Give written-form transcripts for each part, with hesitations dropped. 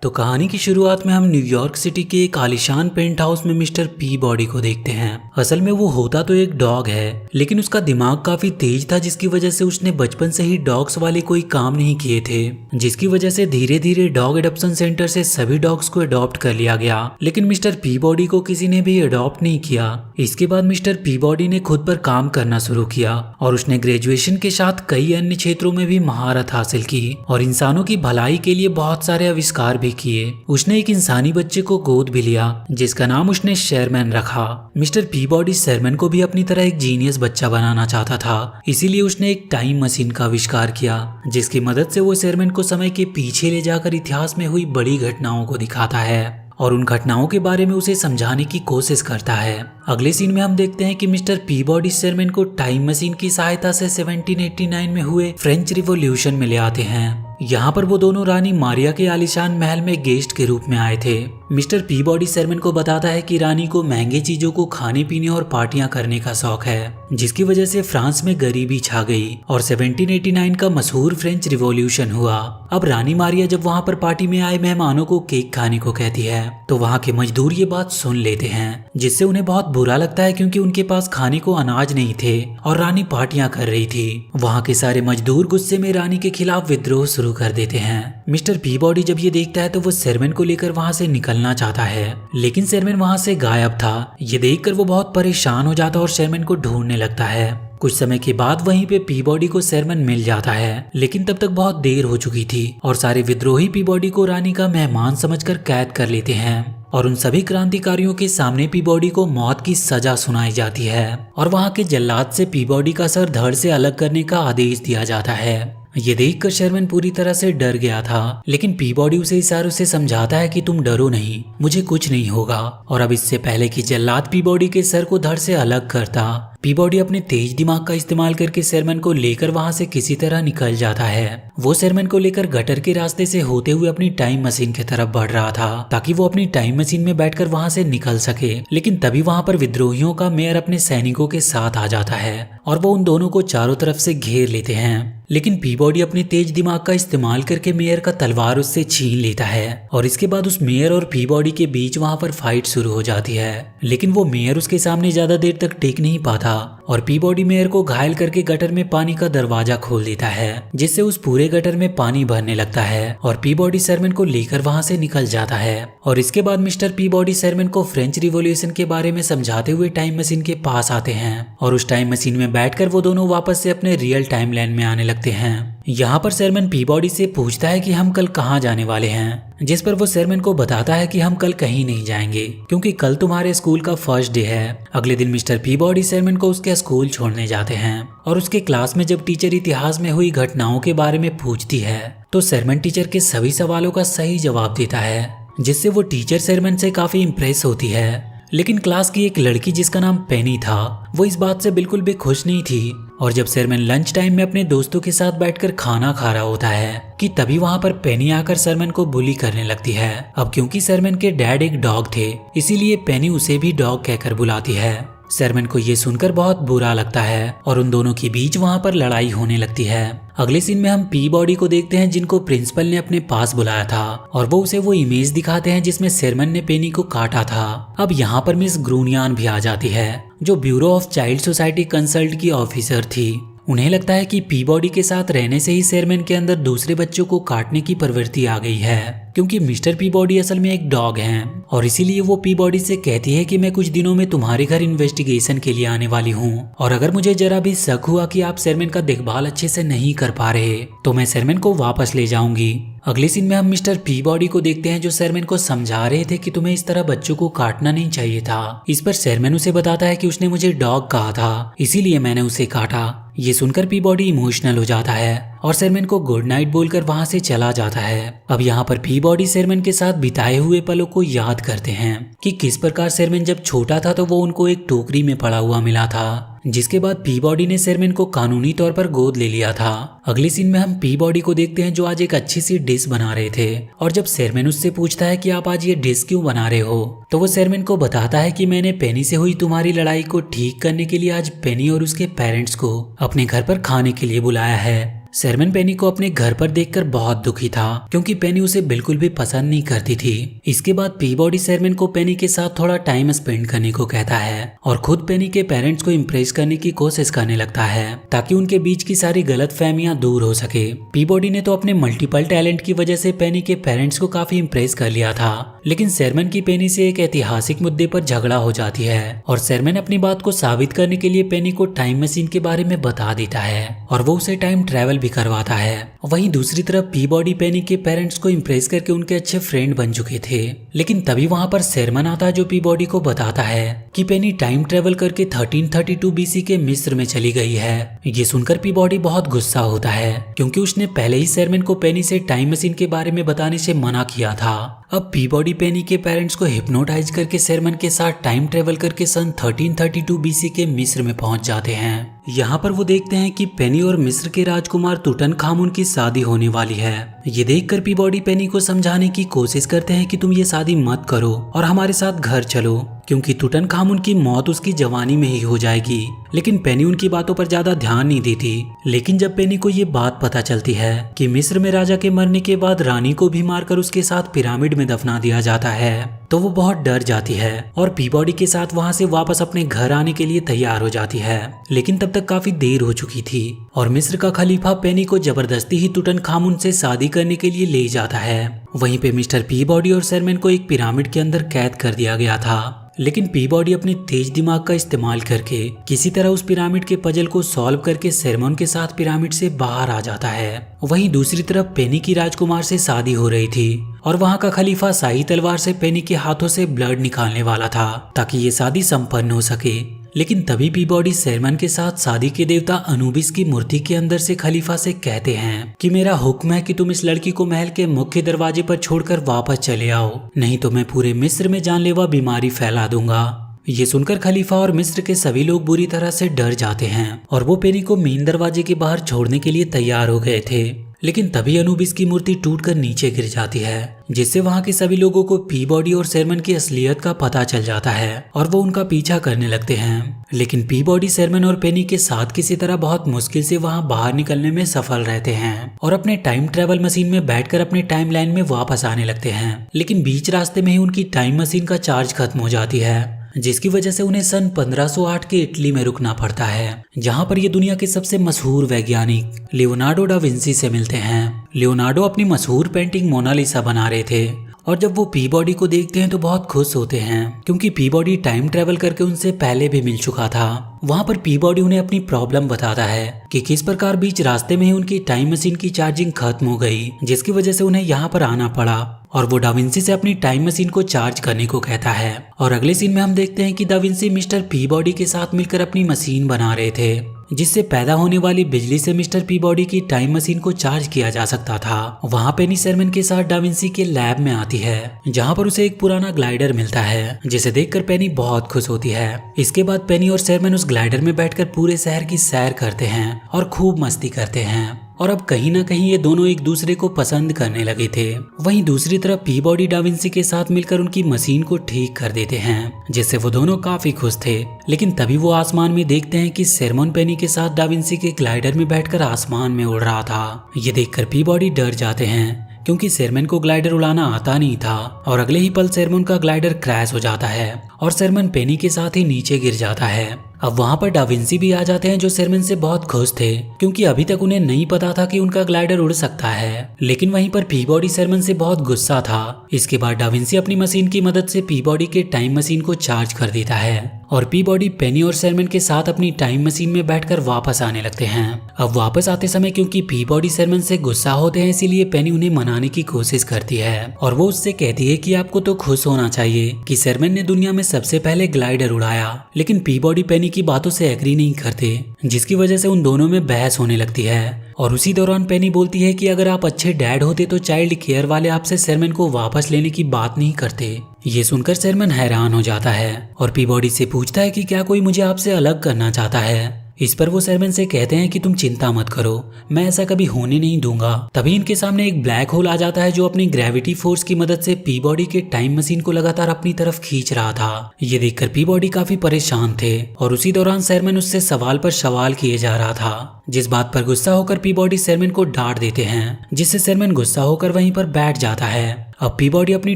तो कहानी की शुरुआत में हम न्यूयॉर्क सिटी के एक आलीशान पेंट हाउस में मिस्टर पी बॉडी को देखते हैं। असल में वो होता तो एक डॉग है, लेकिन उसका दिमाग काफी तेज था, जिसकी वजह से उसने बचपन से ही डॉग्स वाले कोई काम नहीं किए थे, जिसकी वजह से धीरे धीरे डॉग एडॉप्शन सेंटर से सभी डॉग्स को अडॉप्ट कर लिया गया। लेकिन मिस्टर पी बॉडी को किसी ने भी अडॉप्ट नहीं किया। इसके बाद मिस्टर पी बॉडी ने खुद पर काम करना शुरू किया और उसने ग्रेजुएशन के साथ कई अन्य क्षेत्रों में भी महारत हासिल की और इंसानों की भलाई के लिए बहुत सारे आविष्कार भी किए। उसने एक इंसानी बच्चे को गोद भी लिया, जिसका नाम उसने शेरमैन रखा। मिस्टर पी बॉडी शेरमैन को भी अपनी तरह एक जीनियस बच्चा बनाना चाहता था, इसीलिए उसने एक टाइम मशीन का आविष्कार किया, जिसकी मदद से वो शेरमैन को समय के पीछे ले जाकर इतिहास में हुई बड़ी घटनाओं को दिखाता है और उन घटनाओं के बारे में उसे समझाने की कोशिश करता है। अगले सीन में हम देखते हैं कि मिस्टर पी बॉडी शेरमैन को टाइम मशीन की सहायता से 1789 में हुए फ्रेंच रिवॉल्यूशन में ले आते हैं। यहाँ पर वो दोनों रानी मारिया के आलीशान महल में गेस्ट के रूप में आए थे। मिस्टर पी बॉडी शेरमैन को बताता है कि रानी को महंगे चीजों को खाने पीने और पार्टियां करने का शौक है, जिसकी वजह से फ्रांस में गरीबी छा गई और 1789 का मशहूर फ्रेंच रिवॉल्यूशन हुआ। अब रानी मारिया जब वहाँ पर पार्टी में आए मेहमानों को केक खाने को कहती है, तो वहाँ के मजदूर ये बात सुन लेते हैं, जिससे उन्हें बहुत बुरा लगता है, क्योंकि उनके पास खाने को अनाज नहीं थे और रानी पार्टियां कर रही थी। वहाँ के सारे मजदूर गुस्से में रानी के खिलाफ विद्रोह शुरू कर देते हैं। मिस्टर पी बॉडी जब ये देखता है तो वो शेरमैन को लेकर वहाँ से निकलना चाहता है, लेकिन शेरमैन वहाँ से गायब था। ये देखकर वो बहुत परेशान हो जाता है और शेरमैन को ढूंढने लगता है। कुछ समय के बाद वहीं पे पी बॉडी को शेरमैन मिल जाता है, लेकिन तब तक बहुत देर हो चुकी थी और सारे विद्रोही पी बॉडी को रानी का मेहमान समझकर कैद कर लेते हैं और उन सभी क्रांतिकारियों के सामने पी बॉडी को मौत की सजा सुनाई जाती है और वहाँ के जल्लाद से पी बॉडी का सर धड़ से अलग करने का आदेश दिया जाता है। ये देखकर शेरमैन पूरी तरह से डर गया था, लेकिन पी बॉडी उसे इशारों से समझाता है कि तुम डरो नहीं, मुझे कुछ नहीं होगा। और अब इससे पहले कि जल्लाद पी बॉडी के सर को धड़ से अलग करता, पी बॉडी अपने तेज दिमाग का इस्तेमाल करके शेरमैन को लेकर वहां से किसी तरह निकल जाता है। वो शेरमैन को लेकर गटर के रास्ते से होते हुए अपनी टाइम मशीन की तरफ बढ़ रहा था, ताकि वो अपनी टाइम मशीन में बैठकर वहां से निकल सके। लेकिन तभी वहां पर विद्रोहियों का मेयर अपने सैनिकों के साथ आ जाता है और वो उन दोनों को चारों तरफ से घेर लेते हैं। लेकिन पी बॉडी अपने तेज दिमाग का इस्तेमाल करके मेयर का तलवार उससे छीन लेता है और इसके बाद उस मेयर और पी बॉडी के बीच वहां पर फाइट शुरू हो जाती है। लेकिन वो मेयर उसके सामने ज्यादा देर तक टिक नहीं पाता और पी बॉडी मेयर को घायल करके गटर में पानी का दरवाजा खोल देता है, जिससे उस पूरे गटर में पानी भरने लगता है और पी बॉडी शेरमैन को लेकर वहां से निकल जाता है। और इसके बाद मिस्टर पी बॉडी शेरमैन को फ्रेंच रिवॉल्यूशन के बारे में समझाते हुए टाइम मशीन के पास आते हैं और उस टाइम मशीन में बैठकर वो दोनों वापस से अपने रियल टाइम लाइन में आने लगते हैं। यहाँ पर शेरमैन पी बॉडी से पूछता है कि हम कल कहाँ जाने वाले हैं, जिस पर वो शेरमैन को बताता है कि हम कल कहीं नहीं जाएंगे, क्योंकि कल तुम्हारे स्कूल का फर्स्ट डे है। अगले दिन मिस्टर पी बॉडी शेरमैन को उसके स्कूल छोड़ने जाते हैं और उसके क्लास में जब टीचर इतिहास में हुई घटनाओं के बारे में पूछती है, तो शेरमैन टीचर के सभी सवालों का सही जवाब देता है, जिससे वो टीचर शेरमैन से काफी इम्प्रेस होती है। लेकिन क्लास की एक लड़की जिसका नाम पेनी था, वो इस बात से बिल्कुल भी खुश नहीं थी और जब शेरमैन लंच टाइम में अपने दोस्तों के साथ बैठकर खाना खा रहा होता है कि तभी वहां पर पेनी आकर शेरमैन को बुली करने लगती है। अब क्योंकि शेरमैन के डैड एक डॉग थे, इसीलिए पेनी उसे भी डॉग कहकर बुलाती है। शेरमैन को ये सुनकर बहुत बुरा लगता है और उन दोनों के बीच वहां पर लड़ाई होने लगती है। अगले सीन में हम पी बॉडी को देखते हैं, जिनको प्रिंसिपल ने अपने पास बुलाया था और वो उसे वो इमेज दिखाते हैं जिसमें शेरमैन ने पेनी को काटा था। अब यहाँ पर मिस ग्रूनियान भी आ जाती है, जो bureau of child society consult की ऑफिसर थी। उन्हें लगता है कि पी बॉडी के साथ रहने से ही शेरमैन के अंदर दूसरे बच्चों को काटने की प्रवृत्ति आ गई है, क्योंकि मिस्टर पी बॉडी असल में एक डॉग हैं और इसीलिए वो पी बॉडी से कहती है कि मैं कुछ दिनों में तुम्हारे घर इन्वेस्टिगेशन के लिए आने वाली हूँ और अगर मुझे जरा भी शक हुआ कि आप शेरमैन का देखभाल अच्छे से नहीं कर पा रहे, तो मैं शेरमैन को वापस ले जाऊंगी। अगले सीन में हम मिस्टर पी बॉडी को देखते हैं, जो शेरमैन को समझा रहे थे कि तुम्हें इस तरह बच्चों को काटना नहीं चाहिए था। इस पर शेरमैन उसे बताता है कि उसने मुझे डॉग कहा था, इसीलिए मैंने उसे काटा। ये सुनकर पी बॉडी इमोशनल हो जाता है और शेरमैन को गुड नाइट बोलकर वहां से चला जाता है। अब यहाँ पर पी बॉडी शेरमैन के साथ बिताए हुए पलों को याद करते हैं कि किस प्रकार शेरमैन जब छोटा था तो वो उनको एक टोकरी में पड़ा हुआ मिला था, जिसके बाद पी बॉडी ने शेरमैन को कानूनी तौर पर गोद ले लिया था। अगले सीन में हम पी बॉडी को देखते हैं, जो आज एक अच्छी सी डिश बना रहे थे और जब शेरमैन उससे पूछता है कि आप आज ये डिश क्यों बना रहे हो, तो वो शेरमैन को बताता है कि मैंने पेनी से हुई तुम्हारी लड़ाई को ठीक करने के लिए आज पेनी और उसके पेरेंट्स को अपने घर पर खाने के लिए बुलाया है। शेरमैन पेनी को अपने घर पर देखकर बहुत दुखी था क्योंकि पेनी उसे बिल्कुल भी पसंद नहीं करती थी। इसके बाद पीबॉडी शेरमैन को पेनी के साथ थोड़ा टाइम स्पेंड करने को कहता है और खुद पेनी के पेरेंट्स को इम्प्रेस करने की कोशिश करने लगता है ताकि उनके बीच की सारी गलतफहमियां दूर हो सके। पीबॉडी ने तो अपने मल्टीपल टैलेंट की वजह से पेनी के पेरेंट्स को काफी इम्प्रेस कर लिया था, लेकिन शेरमैन की पेनी से एक ऐतिहासिक मुद्दे पर झगड़ा हो जाती है और शेरमैन अपनी बात को साबित करने के लिए पेनी को टाइम मशीन के बारे में बता देता है और वो उसे टाइम ट्रैवल भी करवाता है। वहीं दूसरी तरफ पीबॉडी पेनी के पेरेंट्स को इम्प्रेस करके उनके अच्छे फ्रेंड बन चुके थे, लेकिन तभी वहां पर शेरमैन आता है जो पीबॉडी को बताता है कि पेनी टाइम ट्रैवल करके 1332 बीसी के मिस्र में चली गई है। ये सुनकर पीबॉडी बहुत गुस्सा होता है क्योंकि उसने पहले ही शेरमैन को पेनी से टाइम मशीन के बारे में बताने से मना किया था। अब पीबॉडी पेनी के पेरेंट्स को हिप्नोटाइज करके शेरमैन के साथ टाइम ट्रेवल करके सन 1332 बीसी के मिस्र में पहुंच जाते हैं। यहाँ पर वो देखते हैं कि पेनी और मिस्र के राजकुमार तुतनखामुन की शादी होने वाली है। ये देखकर पीबॉडी पेनी को समझाने की कोशिश करते हैं कि तुम ये शादी मत करो और हमारे साथ घर चलो, क्योंकि तुतनखामुन की मौत उसकी जवानी में ही हो जाएगी। लेकिन पेनी उनकी बातों पर ज्यादा ध्यान नहीं देती। लेकिन जब पेनी को ये बात पता चलती है कि मिस्र में राजा के मरने के बाद रानी को भी मारकर उसके साथ पिरामिड में दफना दिया जाता है, तो वो बहुत डर जाती है और पीबॉडी के साथ वहां से वापस अपने घर आने के लिए तैयार हो जाती है। लेकिन तब तक काफी देर हो चुकी थी और मिस्र का खलीफा पेनी को जबरदस्ती ही तुतनखामुन से शादी करने के लिए ले जाता है। वहीं पे मिस्टर पीबॉडी और शेरमैन को एक पिरामिड के अंदर कैद कर दिया गया था, लेकिन पीबॉडी अपने तेज दिमाग का इस्तेमाल करके किसी तरह उस पिरामिड के पजल को सॉल्व करके शेरमैन के साथ पिरामिड से बाहर आ जाता है। वहीं दूसरी तरफ पेनी की राजकुमार से शादी हो रही थी और वहां का खलीफा शाही तलवार से पेनी के हाथों से ब्लड निकालने वाला था ताकि ये शादी संपन्न हो सके। लेकिन तभी पीबॉडी शेरमैन के साथ शादी के देवता अनुबिस की मूर्ति के अंदर से खलीफा से कहते हैं कि मेरा हुक्म है कि तुम इस लड़की को महल के मुख्य दरवाजे पर छोड़कर वापस चले आओ, नहीं तो मैं पूरे मिस्र में जानलेवा बीमारी फैला दूंगा। ये सुनकर खलीफा और मिस्र के सभी लोग बुरी तरह से डर जाते हैं और वो पेनी को मेन दरवाजे के बाहर छोड़ने के लिए तैयार हो गए थे। लेकिन तभी अनुबिस की मूर्ति टूटकर नीचे गिर जाती है, जिससे वहां के सभी लोगों को पीबॉडी और शेरमैन की असलियत का पता चल जाता है और वो उनका पीछा करने लगते हैं। लेकिन पीबॉडी शेरमैन और पेनी के साथ किसी तरह बहुत मुश्किल से वहां बाहर निकलने में सफल रहते हैं और अपने टाइम ट्रेवल मशीन में बैठकर अपने टाइम लाइन में वापस आने लगते हैं। लेकिन बीच रास्ते में ही उनकी टाइम मशीन का चार्ज खत्म हो जाती है, जिसकी वजह से उन्हें सन 1508 के इटली में रुकना पड़ता है, जहां पर ये दुनिया के सबसे मशहूर वैज्ञानिक लियोनार्डो डा विंसी से मिलते हैं। लियोनार्डो अपनी मशहूर पेंटिंग मोनालिसा बना रहे थे और जब वो पीबॉडी को देखते हैं तो बहुत खुश होते हैं क्योंकि पीबॉडी टाइम ट्रेवल करके उनसे पहले भी मिल चुका था। वहां पर पीबॉडी उन्हें अपनी प्रॉब्लम बताता है कि किस प्रकार बीच रास्ते में ही उनकी टाइम मशीन की चार्जिंग खत्म हो गई, जिसकी वजह से उन्हें यहाँ पर आना पड़ा और वो डाविंसी से अपनी टाइम मशीन को चार्ज करने को कहता है। और अगले सीन में हम देखते हैं कि डाविंसी मिस्टर पीबॉडी के साथ मिलकर अपनी मशीन बना रहे थे, जिससे पैदा होने वाली बिजली से मिस्टर पीबॉडी की टाइम मशीन को चार्ज किया जा सकता था। वहां पेनी शेरमैन के साथ डाविंसी के लैब में आती है, जहां पर उसे एक पुराना ग्लाइडर मिलता है, जिसे देखकर पेनी बहुत खुश होती है। इसके बाद पेनी और शेरमैन उस ग्लाइडर में बैठकर पूरे शहर की सैर करते हैं और खूब मस्ती करते हैं और अब कहीं ना कहीं ये दोनों एक दूसरे को पसंद करने लगे थे। वहीं दूसरी तरफ पीबॉडी डाविंसी के साथ मिलकर उनकी मशीन को ठीक कर देते हैं, जिससे वो दोनों काफी खुश थे। लेकिन तभी वो आसमान में देखते हैं कि शेरमैन पेनी के साथ डाविंसी के ग्लाइडर में बैठकर आसमान में उड़ रहा था। ये देखकर पीबॉडी डर जाते हैं क्योंकि शेरमैन को ग्लाइडर उड़ाना आता नहीं था और अगले ही पल शेरमैन का ग्लाइडर क्रैश हो जाता है और शेरमैन पेनी के साथ ही नीचे गिर जाता है। अब वहां पर डाविंसी भी आ जाते हैं जो शेरमैन से बहुत खुश थे क्योंकि अभी तक उन्हें नहीं पता था कि उनका ग्लाइडर उड़ सकता है। लेकिन वहीं पर पीबॉडी शेरमैन से बहुत गुस्सा था। इसके बाद डाविंसी अपनी मशीन की मदद से पीबॉडी के टाइम मशीन को चार्ज कर देता है और पीबॉडी पेनी और शेरमैन के साथ अपनी टाइम मशीन में बैठकर वापस आने लगते हैं। अब वापस आते समय क्योंकि पीबॉडी शेरमैन से गुस्सा होते हैं, इसीलिए पेनी उन्हें मनाने की कोशिश करती है और वो उससे कहती है कि आपको तो खुश होना चाहिए कि शेरमैन ने दुनिया में सबसे पहले ग्लाइडर उड़ाया। लेकिन पीबॉडी पेनी की बातों से एग्री नहीं करते, जिसकी वजह से उन दोनों में बहस होने लगती है। और उसी दौरान पेनी बोलती है कि अगर आप अच्छे डैड होते तो चाइल्ड केयर वाले आपसे शेरमैन को वापस लेने की बात नहीं करते। ये सुनकर शेरमैन हैरान हो जाता है और पीबॉडी से पूछता है कि क्या कोई मुझे आपसे अलग करना चाहता है। इस पर वो शेरमैन से कहते हैं कि तुम चिंता मत करो, मैं ऐसा कभी होने नहीं दूंगा। तभी इनके सामने एक ब्लैक होल आ जाता है जो अपनी ग्रेविटी फोर्स की मदद से पीबॉडी के टाइम मशीन को लगातार अपनी तरफ खींच रहा था। ये देखकर पीबॉडी काफी परेशान थे और उसी दौरान शेरमैन उससे सवाल पर सवाल किए जा रहा था, जिस बात पर गुस्सा होकर पीबॉडी शेरमैन को डांट देते हैं, जिससे शेरमैन गुस्सा होकर वहीं पर बैठ जाता है। अब पीबॉडी अपनी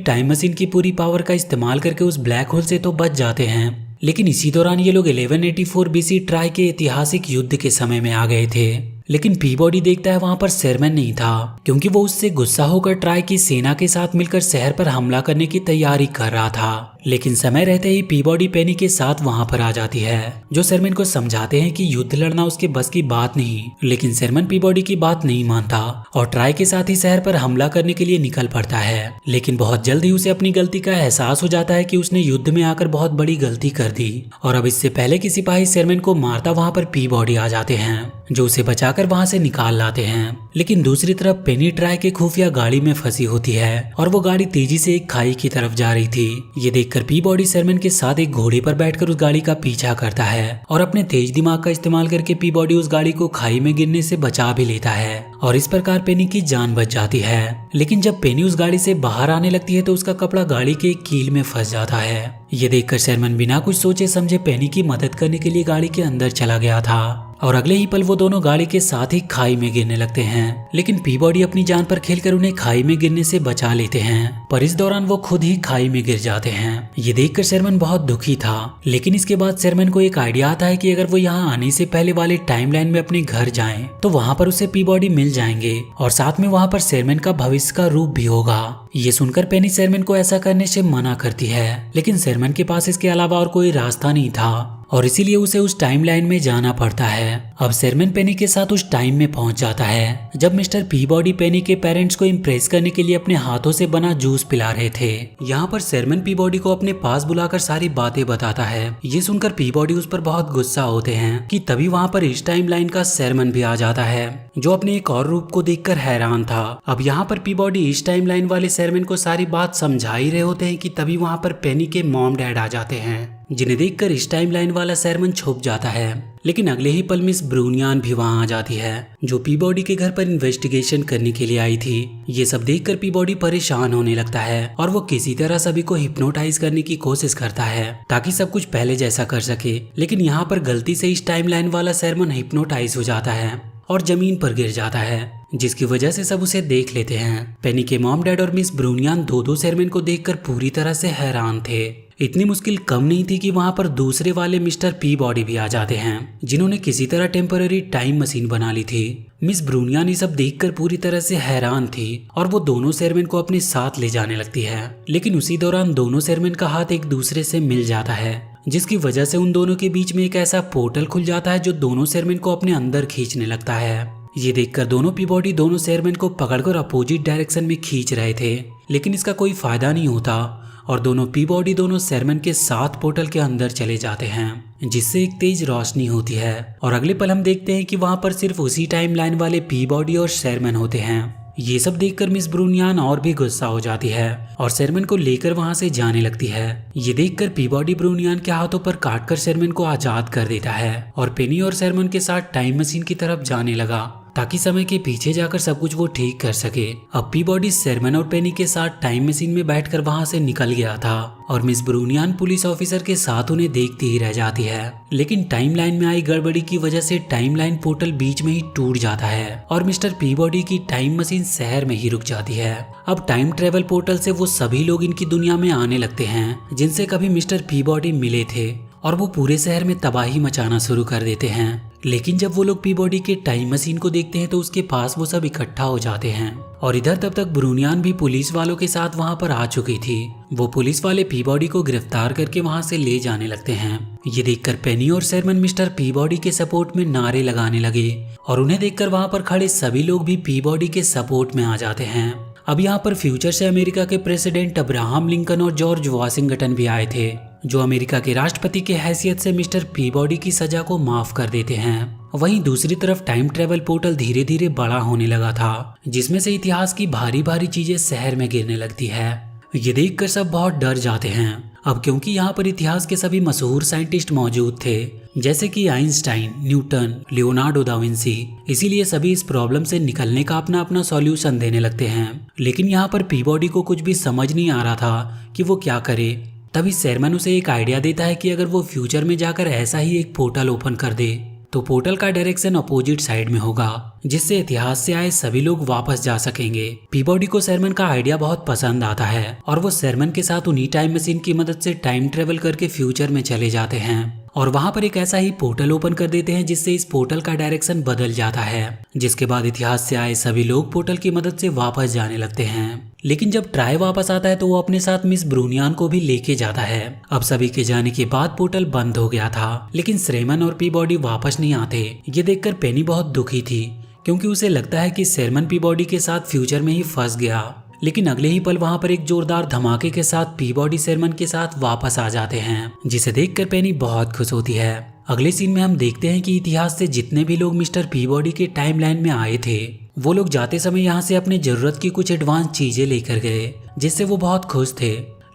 टाइम मशीन की पूरी पावर का इस्तेमाल करके उस ब्लैक होल से तो बच जाते हैं, लेकिन इसी दौरान ये लोग 1184 बीसी ट्राई के ऐतिहासिक युद्ध के समय में आ गए थे। लेकिन पीबॉडी देखता है वहां पर शेरमैन नहीं था, क्योंकि वो उससे गुस्सा होकर ट्राई की सेना के साथ मिलकर शहर पर हमला करने की तैयारी कर रहा था। लेकिन समय रहते ही पीबॉडी पेनी के साथ वहां पर आ जाती है, जो शेरमैन को समझाते हैं कि युद्ध लड़ना उसके बस की बात नहीं। लेकिन शेरमैन पीबॉडी की बात नहीं मानता और ट्राई के साथ ही शहर पर हमला करने के लिए निकल पड़ता है। लेकिन बहुत जल्द ही उसे अपनी गलती का एहसास हो जाता है कि उसने युद्ध में आकर बहुत बड़ी गलती कर दी, और अब इससे पहले कि सिपाही शेरमैन को मारता वहां पर पीबॉडी आ जाते हैं, जो उसे बचाकर वहां से निकाल लाते हैं। लेकिन दूसरी तरफ पेनी ट्राई के खुफिया गाड़ी में फंसी होती है और वो गाड़ी तेजी से एक खाई की तरफ जा रही थी। ये देखकर पीबॉडी शेरमैन के साथ एक घोड़े पर बैठकर उस गाड़ी का पीछा करता है और अपने तेज दिमाग का इस्तेमाल करके पीबॉडी उस गाड़ी को खाई में गिरने से बचा भी लेता है और इस प्रकार पेनी की जान बच जाती है। लेकिन जब पेनी उस गाड़ी से बाहर आने लगती है तो उसका कपड़ा गाड़ी के कील में फंस जाता है। ये देखकर शेरमैन बिना कुछ सोचे समझे पेनी की मदद करने के लिए गाड़ी के अंदर चला गया था और अगले ही पल वो दोनों गाड़ी के साथ ही खाई में गिरने लगते हैं। लेकिन पीबॉडी अपनी जान पर खेलकर उन्हें खाई में गिरने से बचा लेते हैं, पर इस दौरान वो खुद ही खाई में गिर जाते हैं। ये देखकर शेरमैन बहुत दुखी था, लेकिन इसके बाद शेरमैन को एक आइडिया आता है कि अगर वो यहाँ आने से पहले वाले टाइमलाइन में अपने घर जाएं, तो वहाँ पर उसे पीबॉडी मिल जाएंगे और साथ में वहाँ पर शेरमैन का भविष्य का रूप भी होगा। ये सुनकर पेनी शेरमैन को ऐसा करने से मना करती है, लेकिन शेरमैन के पास इसके अलावा और कोई रास्ता नहीं था और इसीलिए उसे उस टाइमलाइन में जाना पड़ता है। अब शेरमैन पेनी के साथ उस टाइम में पहुंच जाता है जब मिस्टर पीबॉडी पेनी के पेरेंट्स को इम्प्रेस करने के लिए अपने हाथों से बना जूस पिला रहे थे। यहाँ पर शेरमैन पीबॉडी को अपने पास बुलाकर सारी बातें बताता है। ये सुनकर पीबॉडी उस पर बहुत गुस्सा होते हैं कि तभी वहाँ पर इस टाइमलाइन का शेरमैन भी आ जाता है, जो अपने एक और रूप को देखकर हैरान था। अब यहाँ पर पीबॉडी इस टाइमलाइन वाले शेरमैन को सारी बात समझा ही रहे होते हैं कि तभी वहाँ पर पेनी के मॉम डैड आ जाते हैं, जिन्हें देखकर इस टाइमलाइन वाला शेरमैन छुप जाता है। लेकिन अगले ही पल मिस ब्रूनियान भी वहां आ जाती है, जो पीबॉडी के घर पर इन्वेस्टिगेशन करने के लिए आई थी। ये सब देखकर पीबॉडी परेशान होने लगता है और वो किसी तरह सभी को हिप्नोटाइज करने की कोशिश करता है ताकि सब कुछ पहले जैसा कर सके। लेकिन यहाँ पर गलती से इस टाइमलाइन वाला शेरमैन हिप्नोटाइज हो जाता है और जमीन पर गिर जाता है, जिसकी वजह से सब उसे देख लेते हैं। पेनी के मॉम डैड और मिस ब्रूनियान दो शेरमैन को देखकर पूरी तरह से हैरान थे। इतनी मुश्किल कम नहीं थी कि वहां पर दूसरे वाले मिस्टर पीबॉडी भी आ जाते हैं, जिन्होंने किसी तरह टेम्पररी टाइम मशीन बना ली थी। मिस ब्रूनियान ये सब देखकर पूरी तरह से हैरान थी और वो दोनों शेरमैन को अपने साथ ले जाने लगती है। लेकिन उसी दौरान दोनों शेरमैन का हाथ एक दूसरे से मिल जाता है, जिसकी वजह से उन दोनों के बीच में एक ऐसा पोर्टल खुल जाता है जो दोनों शेरमैन को अपने अंदर खींचने लगता है। ये देखकर दोनों पीबॉडी दोनों शेरमैन को पकड़कर अपोजिट डायरेक्शन में खींच रहे थे, लेकिन इसका कोई फायदा नहीं होता और दोनों पीबॉडी दोनों शेरमैन के साथ पोर्टल के अंदर चले जाते हैं, जिससे एक तेज रोशनी होती है और अगले पल हम देखते हैं कि वहां पर सिर्फ उसी टाइमलाइन वाले पीबॉडी और शेरमैन होते हैं। ये सब देखकर मिस ब्रूनियान और भी गुस्सा हो जाती है और शेरमैन को लेकर वहां से जाने लगती है। ये देखकर पीबॉडी ब्रूनियान के हाथों पर काटकर शेरमैन को आजाद कर देता है और पेनी और शेरमैन के साथ टाइम मशीन की तरफ जाने लगा ताकि समय के पीछे जाकर सब कुछ वो ठीक कर सके। अब पीबॉडी शेरमैन और पेनी के साथ टाइम मशीन में बैठकर वहां से निकल गया था और मिस ब्रूनियान पुलिस ऑफिसर के साथ उन्हें देखती ही रह जाती है। लेकिन टाइमलाइन में आई गड़बड़ी की वजह से टाइमलाइन पोर्टल बीच में ही टूट जाता है और मिस्टर पीबॉडी की टाइम मशीन शहर में ही रुक जाती है। अब टाइम ट्रेवल पोर्टल से वो सभी लोग इनकी दुनिया में आने लगते हैं जिनसे कभी मिस्टर पीबॉडी मिले थे और वो पूरे शहर में तबाही मचाना शुरू कर देते हैं। लेकिन जब वो लोग पीबॉडी के टाइम मशीन को देखते हैं तो उसके पास वो सब इकट्ठा हो जाते हैं और इधर तब तक ब्रूनियान भी पुलिस वालों के साथ वहां पर आ चुकी थी। वो पुलिस वाले पीबॉडी को गिरफ्तार करके वहां से ले जाने लगते हैं। ये देखकर पेनी और शेरमैन मिस्टर पीबॉडी के सपोर्ट में नारे लगाने लगे और उन्हें देखकर वहां पर खड़े सभी लोग भी पीबॉडी के सपोर्ट में आ जाते हैं। अब यहाँ पर फ्यूचर से अमेरिका के प्रेसिडेंट अब्राहम लिंकन और जॉर्ज वाशिंगटन भी आए थे, जो अमेरिका के राष्ट्रपति के हैसियत से मिस्टर पीबॉडी की सजा को माफ कर देते हैं। वहीं दूसरी तरफ टाइम ट्रेवल पोर्टल धीरे धीरे बड़ा होने लगा था, जिसमें से इतिहास की भारी भारी चीजें शहर में गिरने लगती है। ये देखकर सब बहुत डर जाते हैं। अब क्योंकि यहाँ पर इतिहास के सभी मशहूर साइंटिस्ट मौजूद थे, जैसे कि Einstein, Newton, Leonardo da Vinci, इसीलिए सभी इस प्रॉब्लम से निकलने का अपना अपना सॉल्यूशन देने लगते हैं। लेकिन यहाँ पर पीबॉडी को कुछ भी समझ नहीं आ रहा था कि वो क्या करे। तभी शेरमैन उसे एक आइडिया देता है कि अगर वो फ्यूचर में जाकर ऐसा ही एक पोर्टल ओपन कर दे तो पोर्टल का डायरेक्शन अपोजिट साइड में होगा, जिससे इतिहास से आए सभी लोग वापस जा सकेंगे। पीबॉडी को शेरमैन का आइडिया बहुत पसंद आता है और वो शेरमैन के साथ उन्हीं टाइम मशीन की मदद से टाइम ट्रेवल करके फ्यूचर में चले जाते हैं और वहां पर एक ऐसा ही पोर्टल ओपन कर देते हैं जिससे इस पोर्टल का डायरेक्शन बदल जाता है, जिसके बाद इतिहास से आए सभी लोग पोर्टल की मदद से वापस जाने लगते हैं। लेकिन जब ट्राई वापस आता है तो वो अपने साथ मिस ब्रूनियान को भी लेके जाता है। अब सभी के जाने के बाद पोर्टल बंद हो गया था, लेकिन शेरमैन और पीबॉडी वापस नहीं आते। ये देखकर पेनी बहुत दुखी थी, क्योंकि उसे लगता है कि शेरमैन पीबॉडी के साथ फ्यूचर में ही फंस गया। लेकिन अगले ही पल वहां पर एक जोरदार धमाके के साथ पीबॉडी शेरमैन के साथ वापस आ जाते हैं, जिसे देखकर पेनी बहुत खुश होती है। अगले सीन में हम देखते हैं कि इतिहास से जितने भी लोग मिस्टर पीबॉडी के टाइमलाइन में आए थे, वो लोग जाते समय यहाँ से अपने जरूरत की कुछ एडवांस चीजें लेकर गए, जिससे वो बहुत खुश थे।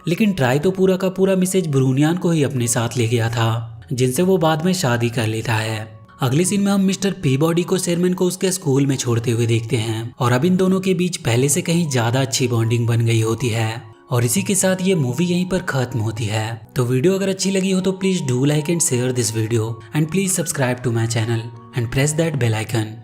लेकिन ट्राई तो पूरा का पूरा मिसेज ब्रूनियान को ही अपने साथ ले गया था, जिनसे वो बाद में शादी कर लेता है। अगले सीन में हम मिस्टर पीबॉडी को शेरमैन को उसके स्कूल में छोड़ते हुए देखते हैं और अब इन दोनों के बीच पहले से कहीं ज्यादा अच्छी बॉन्डिंग बन गई होती है। और इसी के साथ ये मूवी यहीं पर खत्म होती है। तो वीडियो अगर अच्छी लगी हो तो please do like and share this video and please subscribe to my channel and press that bell icon.